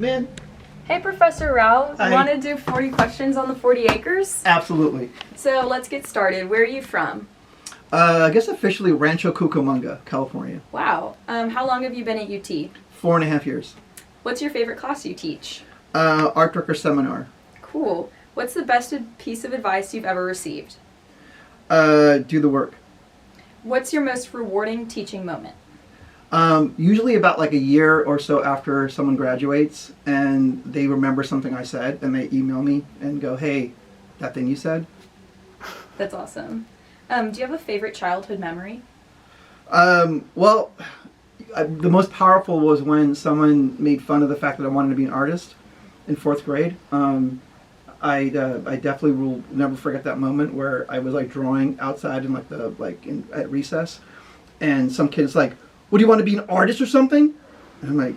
Man. Hey, Professor Rao, Hi. you want to do 40 questions on the 40 acres? Absolutely. So let's get started. Where are you from? I guess officially Rancho Cucamonga, California. Wow. How long have you been at UT? 4.5 years. What's your favorite class you teach? Art director seminar. Cool. What's the best piece of advice you've ever received? Do the work. What's your most rewarding teaching moment? Usually about like a year or so after someone graduates and they remember something I said and they email me and go, hey, that thing you said? That's awesome. Do you have a favorite childhood memory? Well, the most powerful was when someone made fun of the fact that I wanted to be an artist in 4th grade. I definitely will never forget that moment where I was like drawing outside in at recess, and some kid's like, "What, do you want to be an artist or something?" And I'm like,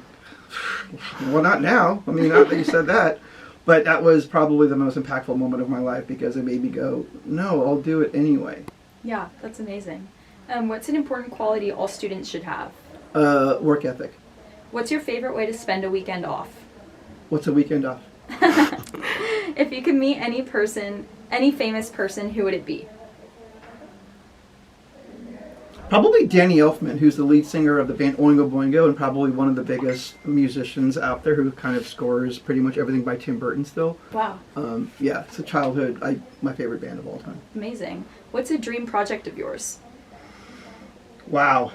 "Well, not now. I mean, not that you said that." But that was probably the most impactful moment of my life because it made me go, "No, I'll do it anyway." Yeah, that's amazing. What's an important quality all students should have? Work ethic. What's your favorite way to spend a weekend off? What's a weekend off? If you could meet any person, any famous person, who would it be? Probably Danny Elfman, who's the lead singer of the band Oingo Boingo and probably one of the biggest musicians out there who kind of scores pretty much everything by Tim Burton still. Wow. Yeah, it's a childhood, my favorite band of all time. Amazing. What's a dream project of yours? Wow.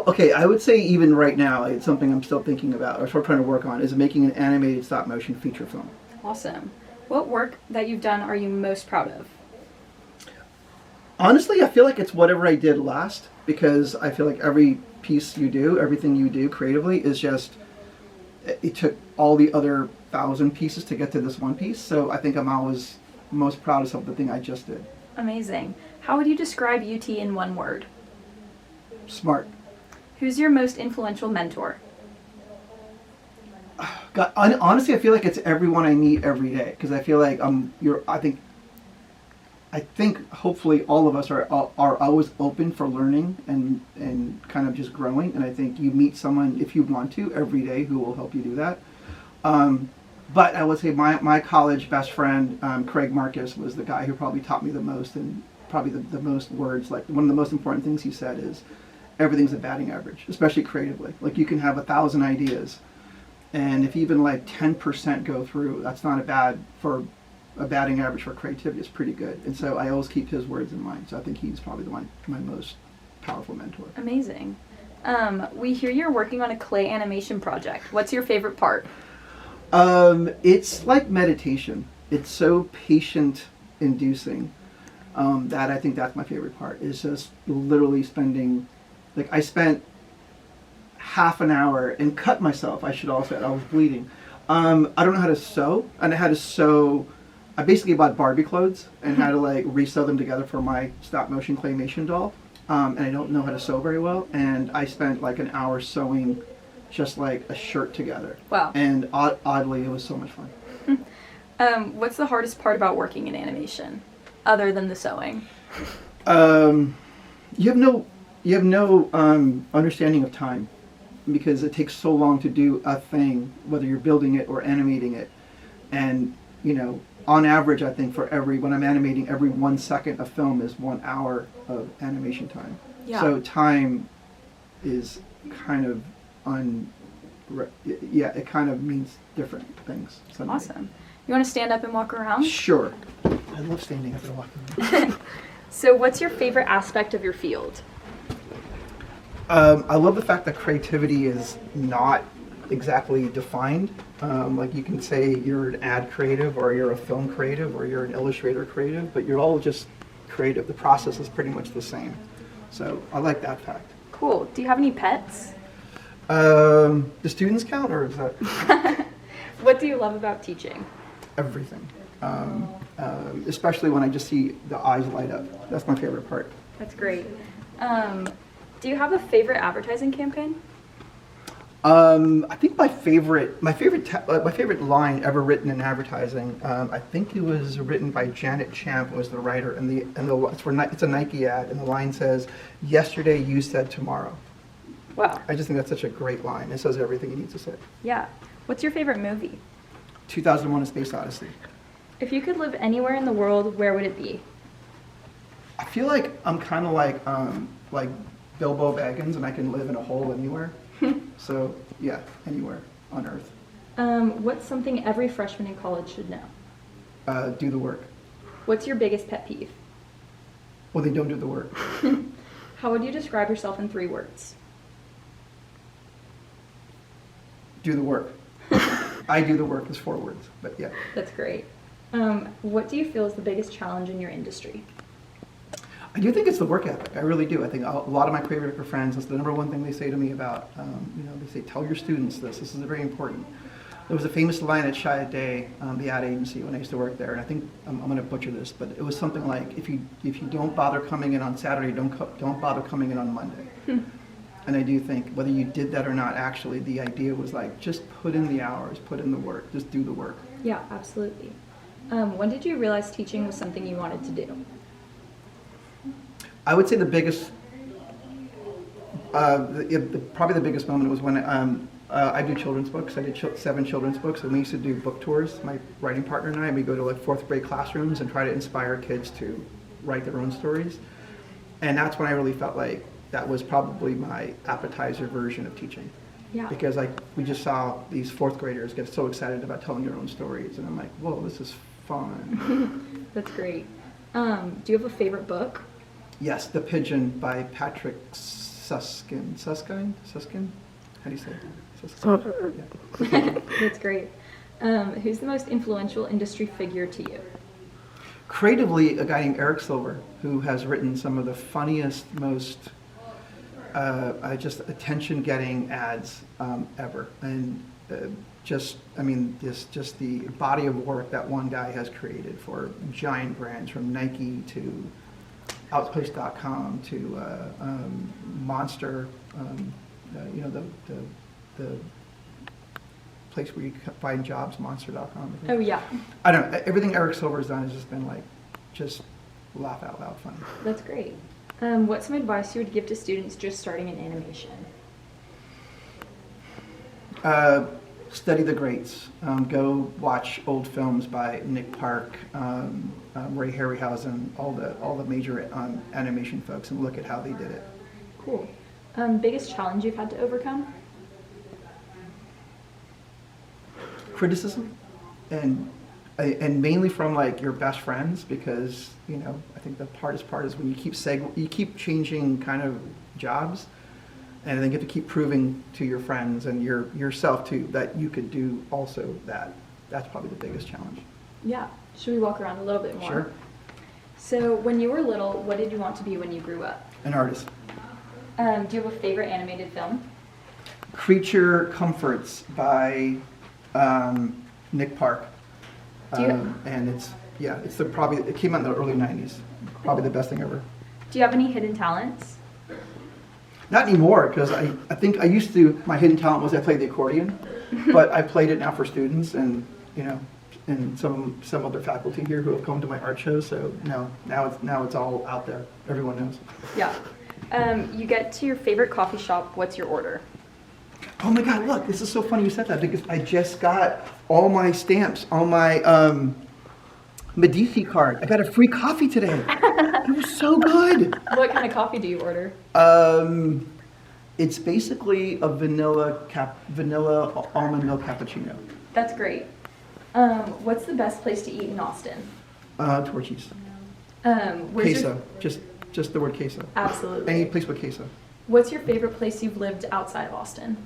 Okay, I would say even right now, it's something I'm still thinking about, or sort of trying to work on, is making an animated stop-motion feature film. Awesome. What work that you've done are you most proud of? Honestly, I feel like it's whatever I did last, because I feel like every piece you do, everything you do creatively is just, it took all the other 1,000 pieces to get to this one piece, so I think I'm always most proud of something I just did. Amazing. How would you describe UT in one word? Smart. Who's your most influential mentor? God, honestly, I feel like it's everyone I meet every day, because I feel like I think hopefully all of us are always open for learning and kind of just growing, and I think you meet someone, if you want to, every day who will help you do that. But I would say my college best friend, Craig Marcus, was the guy who probably taught me the most, and probably the most words. Like, one of the most important things he said is, everything's a batting average, especially creatively. Like, you can have 1,000 ideas, and if even like 10% go through, that's not for a batting average for creativity. It's pretty good. And so I always keep his words in mind. So I think he's probably my most powerful mentor. Amazing. We hear you're working on a clay animation project. What's your favorite part? It's like meditation. It's so patient-inducing that I think that's my favorite part. Is just literally spending, like, I spent half an hour and cut myself. I should also add, I was bleeding. I don't know how to sew, and I basically bought Barbie clothes and had to like resew them together for my stop-motion claymation doll. And I don't know how to sew very well, and I spent like an hour sewing just like a shirt together. Wow. And oddly, it was so much fun. What's the hardest part about working in animation, other than the sewing? You have no understanding of time, because it takes so long to do a thing, whether you're building it or animating it. And, on average, I think when I'm animating, every 1 second of film is 1 hour of animation time. Yeah. So time is kind of it kind of means different things. Suddenly. Awesome. You want to stand up and walk around? Sure. I love standing up and walking around. So what's your favorite aspect of your field? I love the fact that creativity is not exactly defined. Like, you can say you're an ad creative, or you're a film creative, or you're an illustrator creative, but you're all just creative. The process is pretty much the same. So I like that fact. Cool. Do you have any pets? The students count, or is that? What do you love about teaching? Everything. Especially when I just see the eyes light up. That's my favorite part. That's great. Do you have a favorite advertising campaign? I think my favorite line ever written in advertising. I think it was written by Janet Champ, was the writer, and it's a Nike ad, and the line says, "Yesterday you said tomorrow." Wow. I just think that's such a great line. It says everything you need to say. Yeah. What's your favorite movie? 2001: A Space Odyssey. If you could live anywhere in the world, where would it be? I feel like I'm kind of like Bilbo Baggins, and I can live in a hole anywhere. So yeah, anywhere on Earth. What's something every freshman in college should know? Do the work. What's your biggest pet peeve? Well, they don't do the work. How would you describe yourself in 3 words? Do the work. I do the work is 4 words, but yeah. That's great. What do you feel is the biggest challenge in your industry? I do think it's the work ethic. I really do. I think a lot of my creative friends, that's the number one thing they say to me about, they say, tell your students this. This is very important. There was a famous line at Shy a Day, the ad agency, when I used to work there, and I think I'm going to butcher this, but it was something like, if you don't bother coming in on Saturday, don't bother coming in on Monday. And I do think whether you did that or not, actually, the idea was like, just put in the hours, put in the work, just do the work. Yeah, absolutely. When did you realize teaching was something you wanted to do? I would say the biggest, probably the biggest moment was when I do children's books. I did 7 children's books, and we used to do book tours. My writing partner and I, we go to like 4th grade classrooms and try to inspire kids to write their own stories. And that's when I really felt like that was probably my appetizer version of teaching. Yeah. Because we just saw these 4th graders get so excited about telling their own stories, and I'm like, whoa, this is fun. That's great. Do you have a favorite book? Yes, The Pigeon by Patrick Susskind. Susskind? How do you say it? Susskind. Yeah. That's great. Who's the most influential industry figure to you? Creatively, a guy named Eric Silver, who has written some of the funniest, most just attention-getting ads ever. And just the body of work that one guy has created for giant brands, from Nike to Outpost.com to Monster, the place where you find jobs, Monster.com. Oh, yeah. I don't know. Everything Eric Silver's done has just been like, just laugh out loud funny. That's great. What's some advice you would give to students just starting in animation? Study the greats. Go watch old films by Nick Park, Ray Harryhausen, all the major animation folks, and look at how they did it. Cool. Biggest challenge you've had to overcome? Criticism, and mainly from like your best friends, because I think the hardest part is when you keep changing kind of jobs. And then you have to keep proving to your friends and yourself too that you could do also that. That's probably the biggest challenge. Yeah. Should we walk around a little bit more? Sure. So when you were little, what did you want to be when you grew up? An artist. Do you have a favorite animated film? Creature Comforts by Nick Park. And it came out in the early 90s. Probably the best thing ever. Do you have any hidden talents? Not anymore, because I think I used to, my hidden talent was I played the accordion, but I played it now for students and some other faculty here who have come to my art shows, so now it's all out there. Everyone knows. Yeah. You get to your favorite coffee shop, what's your order? Oh my God, look, this is so funny you said that, because I just got all my stamps on my Medici card. I got a free coffee today. It was so good. What kind of coffee do you order? It's basically a vanilla almond milk cappuccino. That's great. What's the best place to eat in Austin? Torchy's. Queso. Just the word queso. Absolutely. Any place with queso. What's your favorite place you've lived outside of Austin?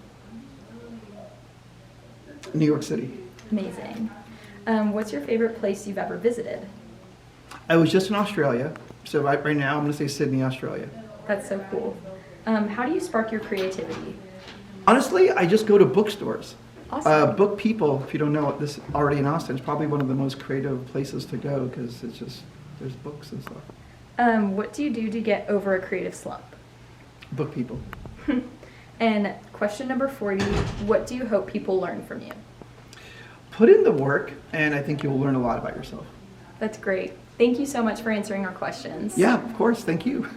New York City. Amazing. What's your favorite place you've ever visited? I was just in Australia, so right now I'm going to say Sydney, Australia. That's so cool. How do you spark your creativity? Honestly, I just go to bookstores. Awesome. Book People, if you don't know it, this already in Austin, is probably one of the most creative places to go, because it's just, there's books and stuff. What do you do to get over a creative slump? Book People. And question number 40, what do you hope people learn from you? Put in the work, and I think you'll learn a lot about yourself. That's great. Thank you so much for answering our questions. Yeah, of course. Thank you.